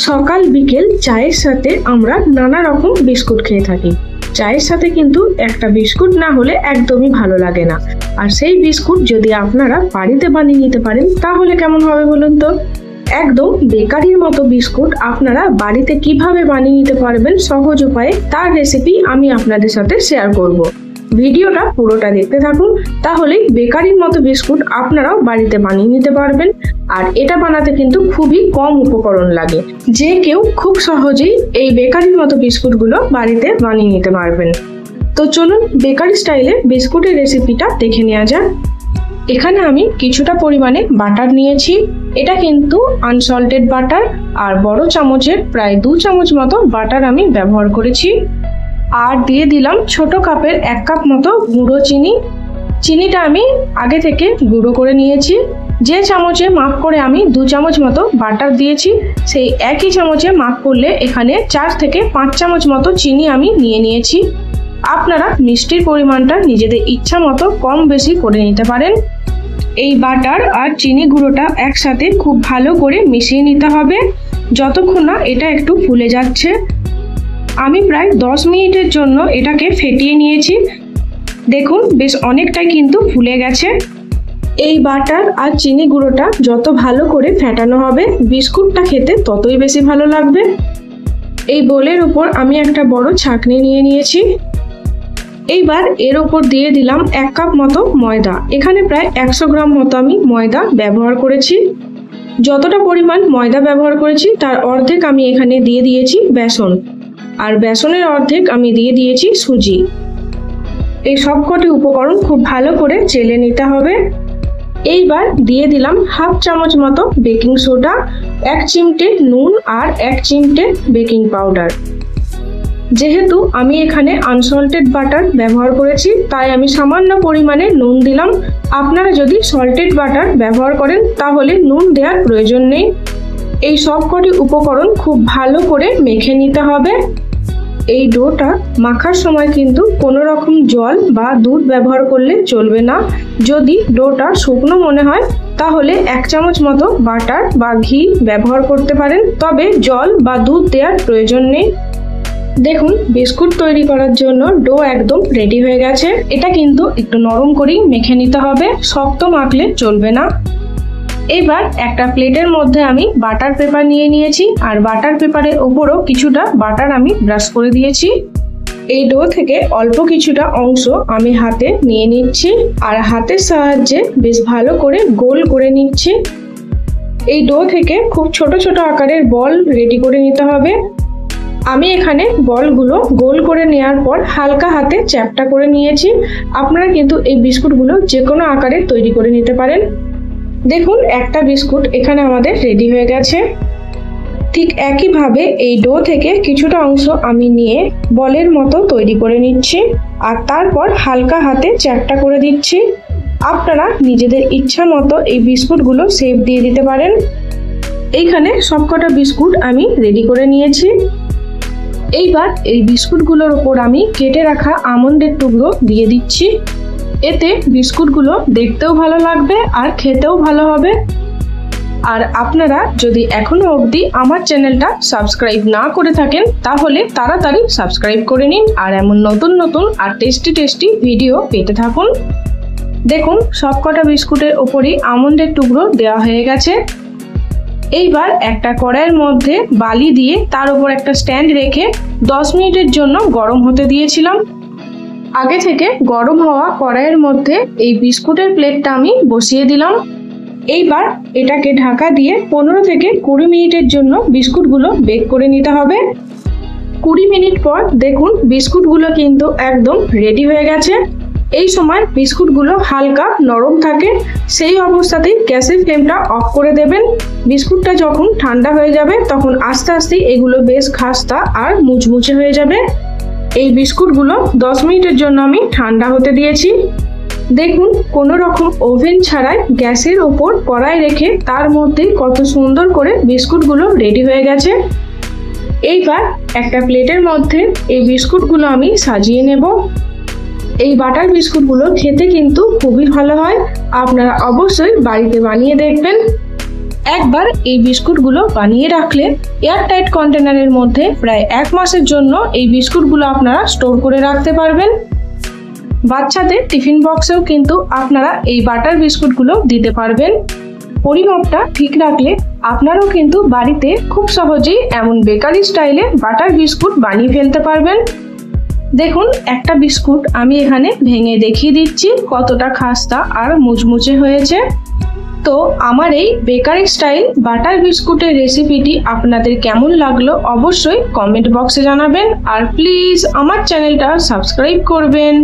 সকাল বিকেল চায়ের সাথে আমরা নানা রকম বিস্কুট খেয়ে থাকি। চায়ের সাথে কিন্তু একটা বিস্কুট না হলে একদমই ভালো লাগে না। আর সেই বিস্কুট যদি আপনারা বাড়িতে বানিয়ে নিতে পারেন তাহলে কেমন হবে বলুন তো। একদম বেকারির মতো বিস্কুট আপনারা বাড়িতে কিভাবে বানিয়ে নিতে পারবেন সহজ উপায়ে, তার রেসিপি আমি আপনাদের সাথে শেয়ার করব। ভিডিওটা পুরোটা দেখতে থাকুন, তাহলেই বেকারির মতো বিস্কুট আপনারাও বাড়িতে বানিয়ে নিতে পারবেন। আর এটা বানাতে কিন্তু খুবই কম উপকরণ লাগে, যে কেউ খুব সহজেই এই বেকারির মতো বিস্কুটগুলো বাড়িতে বানিয়ে নিতে পারবেন। তো চলুন বেকারি স্টাইলে বিস্কুটের রেসিপিটা দেখে নেওয়া যাক। এখানে আমি কিছুটা পরিমাণে বাটার নিয়েছি। এটা কিন্তু আনসল্টেড বাটার, আর বড় চামচের প্রায় 2 চামচ মতো বাটার আমি ব্যবহার করেছি। আর দিয়ে দিলাম ছোট কাপের 1 কাপ মতো গুঁড়ো চিনি। চিনিটা আমি আগে থেকে গুঁড়ো করে নিয়েছি। যে চামচে মাপ করে আমি 2 চামচ মতো বাটার দিয়েছি, সেই একই চামচে মাপ করলে এখানে 4 থেকে 5 চামচ মতো চিনি আমি নিয়ে নিয়েছি। আপনারা মিষ্টির পরিমাণটা নিজেদের ইচ্ছা মতো কম বেশি করে নিতে পারেন। এই বাটার আর চিনি গুঁড়োটা একসাথে খুব ভালো করে মিশিয়ে নিতে হবে যতক্ষণ না এটা একটু ফুলে যাচ্ছে। আমি প্রায় 10 মিনিটের জন্য এটাকে ফেটিয়ে নিয়েছি। দেখুন বেশ অনেকটাই কিন্তু ফুলে গেছে। এই বাটার আর চিনি গুঁড়োটা যত ভালো করে ফেটানো হবে বিস্কুটটা খেতে ততই বেশি ভালো লাগবে। এই বোলের উপর আমি একটা বড় ছাঁকনি নিয়ে নিয়েছি। এইবার এর উপর দিয়ে দিলাম 1 কাপ মতো ময়দা। এখানে প্রায় 100 গ্রাম মতো আমি ময়দা ব্যবহার করেছি। যতটা পরিমাণ ময়দা ব্যবহার করেছি তার অর্ধেক আমি এখানে দিয়ে দিয়েছি বেসন, আর বেসনের অর্ধেক আমি দিয়ে দিয়েছি সুজি। এই সবকটি উপকরণ খুব ভালো করে চেলে নিতে হবে। এইবার দিয়ে দিলাম 1/2 চামচ মতো বেকিং সোডা, 1 চিমটে নুন আর 1 চিমটে বেকিং পাউডার। যেহেতু আমি এখানে আনসল্টেড বাটার ব্যবহার করেছি তাই আমি সামান্য পরিমাণে নুন দিলাম। আপনারা যদি সল্টেড বাটার ব্যবহার করেন তাহলে নুন দেওয়ার প্রয়োজন নেই। এই সবকটি উপকরণ খুব ভালো করে মেখে নিতে হবে। এই ডোটা মাখার সময় কিন্তু কোনো রকম জল বা দুধ ব্যবহার করলে চলবে না। যদি ডোটা শুকনো মনে হয় তাহলে 1 চামচ মতো বাটার বা ঘি ব্যবহার করতে পারেন, তবে জল বা দুধ দেওয়ার প্রয়োজন নেই। দেখুন বিস্কুট তৈরি করার জন্য ডো একদম রেডি হয়ে গেছে। এটা কিন্তু একটু নরম করেই মেখে নিতে হবে, শক্ত মাখলে চলবে না। এবার একটা প্লেটের মধ্যে আমি বাটার পেপার নিয়ে নিয়েছি, আর বাটার পেপারের ওপরও কিছুটা বাটার আমি ব্রাশ করে দিয়েছি। এই ডো থেকে অল্প কিছুটা অংশ আমি হাতে নিয়ে নিচ্ছি, আর হাতের সাহায্যে বেশ ভালো করে গোল করে নিচ্ছি। এই ডো থেকে খুব ছোট ছোট আকারের বল রেডি করে নিতে হবে। আমি এখানে বলগুলো গোল করে নেওয়ার পর হালকা হাতে চ্যাপটা করে নিয়েছি। আপনারা কিন্তু এই বিস্কুটগুলো যে কোনো আকারে তৈরি করে নিতে পারেন। দেখুন একটা বিস্কুট এখানে আমাদের রেডি হয়ে গেছে। ঠিক একইভাবে এই ডো থেকে কিছুটা অংশ আমি নিয়ে বলের মতো তৈরি করে নিচ্ছি, আর তারপর হালকা হাতে চ্যাপটা করে দিচ্ছি। আপনারা নিজেদের ইচ্ছা মতো এই বিস্কুটগুলো শেপ দিয়ে দিতে পারেন। এইখানে সবকটা বিস্কুট আমি রেডি করে নিয়েছি। এইবার এই বিস্কুটগুলোর উপর আমি কেটে রাখা আমন্ডের টুকরো দিয়ে দিচ্ছি। এতে বিস্কুটগুলো দেখতেও ভালো লাগবে আর খেতেও ভালো হবে। আর আপনারা যদি এখনো অবধি আমার চ্যানেলটা সাবস্ক্রাইব না করে থাকেন তাহলে তাড়াতাড়ি সাবস্ক্রাইব করে নিন, আর এমন নতুন নতুন আর টেস্টি টেস্টি ভিডিও পেতে থাকুন। দেখুন সবকটা বিস্কুটের ওপরই আমন্ডের টুকরো দেওয়া হয়ে গেছে। এইবার একটা কড়াইয়ের মধ্যে বালি দিয়ে তার উপর একটা স্ট্যান্ড রেখে 10 মিনিটের জন্য গরম হতে দিয়েছিলাম। আগে থেকে গরম হওয়া কড়াইয়ের মধ্যে এই বিস্কুটের প্লেটটা আমি বসিয়ে দিলাম। এইবার এটাকে ঢাকা দিয়ে 15 থেকে 20 মিনিটের জন্য বিস্কুটগুলো বেক করে নিতে হবে। 20 মিনিট পর দেখুন বিস্কুটগুলো কিন্তু একদম রেডি হয়ে গেছে। এই সময় বিস্কুটগুলো হালকা নরম থাকে, সেই অবস্থাতেই গ্যাসের ফ্লেমটা অফ করে দেবেন। বিস্কুটটা যখন ঠান্ডা হয়ে যাবে তখন আস্তে আস্তে এগুলো বেশ খাস্তা আর মুচমুচে হয়ে যাবে। এই বিস্কুটগুলো 10 মিনিটের জন্য আমি ঠান্ডা হতে দিয়েছি। দেখুন কোনো রকম ওভেন ছাড়াই গ্যাসের ওপর কড়াই রেখে তার মধ্যে কত সুন্দর করে বিস্কুটগুলো রেডি হয়ে গেছে। এইবার একটা প্লেটের মধ্যে এই বিস্কুটগুলো আমি সাজিয়ে নেব। এই বাটার বিস্কুটগুলো খেতে কিন্তু খুবই ভালো হয়, আপনারা অবশ্যই বাড়িতে বানিয়ে দেখবেন। একবার এই বিস্কুটগুলো বানিয়ে রাখলে এয়ারটাইট কন্টেনারের মধ্যে প্রায় 1 মাসের জন্য এই বিস্কুটগুলো আপনারা স্টোর করে রাখতে পারবেন। বাচ্চাদের টিফিন বক্সেও কিন্তু আপনারা এই বাটার বিস্কুটগুলো দিতে পারবেন। পরিমাপটা ঠিক রাখলে আপনারাও কিন্তু বাড়িতে খুব সহজেই এমন বেকারি স্টাইলে বাটার বিস্কুট বানিয়ে ফেলতে পারবেন। দেখুন, একটা বিস্কুট আমি এখানে ভেঙে দেখিয়ে দিচ্ছি কতটা খাস্তা আর মুচমুচে হয়েছে। তো আমার এই বেকারি স্টাইল বাটার বিস্কুটের রেসিপিটি আপনাদের কেমন লাগলো অবশ্যই কমেন্ট বক্সে জানাবেন, আর প্লিজ আমার চ্যানেলটা সাবস্ক্রাইব করবেন।